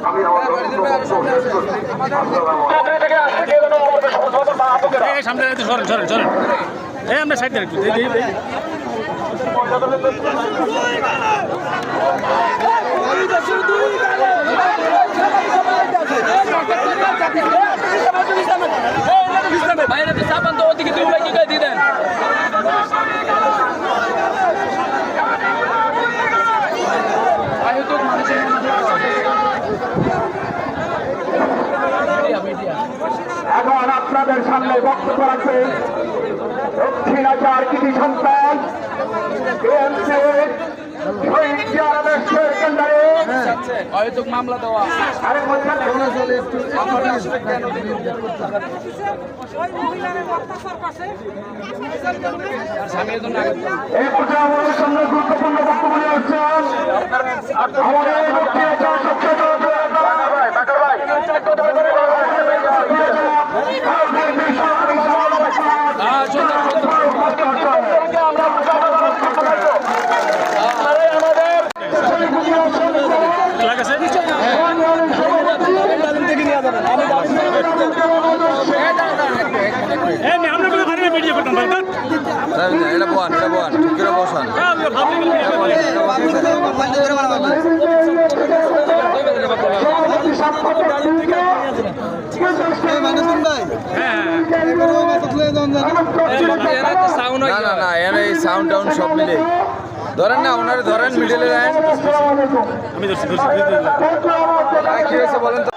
আমি আমার শেষ করছি। সামনে সরেন সরেন সরেন এই আমরা সাইড একটু বাইরে তো সাবান তো ওদিকে দুই ভাই কি করে দিয়ে দেন এখন আপনাদের সামনে বক্তব্য রাখবে দক্ষিণাচার কৃষি সন্তান মামলা দেওয়া এই পর্যায়ে আমাদের সামনে গুরুত্বপূর্ণ বক্তব্য নিয়ে আসছেন আমাদের দক্ষিণাচার সচেতন এটা বোয়ান ঠিকরে বসান না এর এই সাউন্ড টাউন সব মিলে ধরেন না ওনারে ধরেন মিডিলে কি হয়েছে বলেন তো